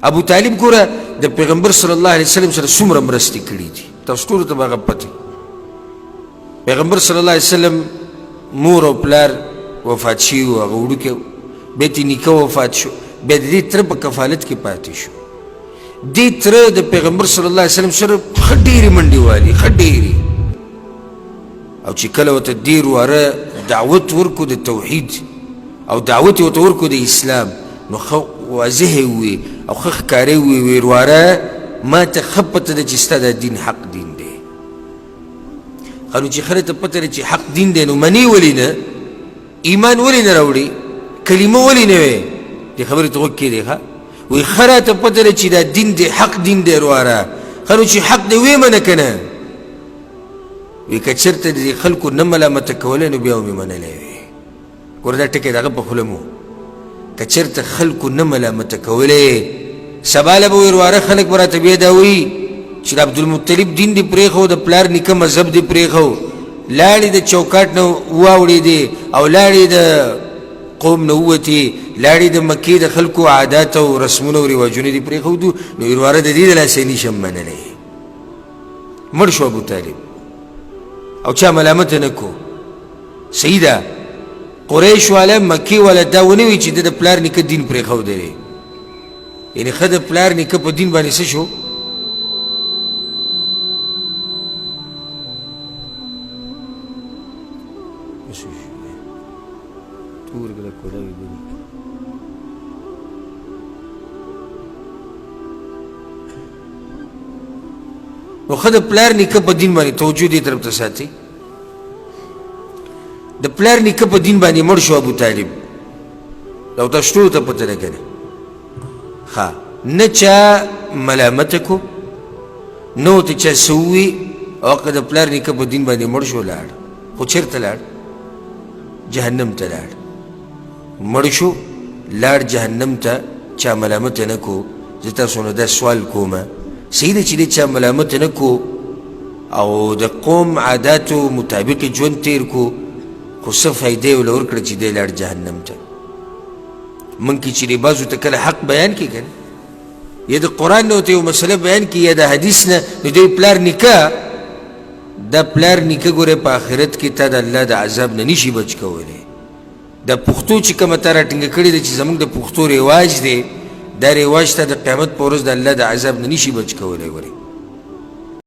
ابو طالب ګوره د پیغمبر صلی الله علیه وسلم سره څومره مرستې کړي دي تاسو ټولو ته به هغه پته پیغمبر صلی الله علیه وسلم مور او پلار وفات شوي وو هغه وړوکی بیا ترې نیکه وفات شو بیا د دې تره په کفالت کې پاتې شو دې تره د پیغمبر صلی الله علیه وسلم سره ښه ډېرې منډې والي ښه ډېرې او چې کله ورته ډېر واره دعوت ورکو د توحید او دعوت یې ورته ورکو د اسلام نو ښه واضح یې ووی او ښه ښکاره یې ووی ورواره ما ته ښه پته ده چې ستا دا دین حق دین دی ښه نو چې خره ته پته ده چې حق دین دی نو منې ولې نه ایمان ولې نه راوړي کلمه ولې نه وی دې خبرې ته غوږ کېدی ښه وی ښه راته پته ده چې دا دین دی حق دین دی ورواره ښه نو چې حق دی ویې منه که نه وی که چېرته د دې خلکو نه ملامته کولی نو بیا مې منلی وی ګوره دا ټکی د هغه په خوله مو که چېرته خلکو نه ملامته کولی سبا له به وی ورواره خلک به راته بیا دا وایي چې د عبدالمطلب دین دې پرېښو د پلار نیکه مذهب دې پرېښو لاړې د چوکاټ نه واوړېدې او لاړې د قوم نه ووتې لاړې د مکې د خلکو عادات او رسمونه او رواجونه دې پرېښودو نو ورواره د دې د لاسه یې نشم منلی مړ شو ابوطالب او چا ملامت نه کو صحیح ده قریش والا مکې والا دا ونه وي چې د د پلار نیکه دین پرېښودی دی یعنې ښه د پلار نیکه په دین باندې څه شو نو ښه د پلار نیکه په دین باندې توجه دې طرف ته ساتي د پلار نیکه په دین باندې مړ شو ابوطالب او تاسو ټولو ته پته ده که نه ښه نه چا ملامته کو نه ورته چا څه ووي او که د پلار نیکه په دین باندې مړ شو لاړ خو چېرته لاړ جهنم ته لاړ مړ شو لاړ جهنم ته چا ملامته نه کو زه تاسو نه دا سوال کومه صحیح ده چې دې چا ملامت نه کو او د قوم عاداتو مطابق ژوند تیر کو خو څه فایدې یې ورله ورکړه چې دی لاړ جهنم ته موږ کې چې بعضو ته کله حق بیان کړي که نه یا د قرآن نه ورته یو مسله بیان کړي یا د حدیث نه نو دوی پلار نیکه دا پلار نیکه ګوره په آخرت کې تا د الله د عذاب نه نشي بچ کولی د پښتو چې کومه تا راټینګه کړې ده چې زموږ د پښتو رواج دی دا رواج ته د قیامت په ورځ د الله د عذاب نه نشي بچ کولی ګورې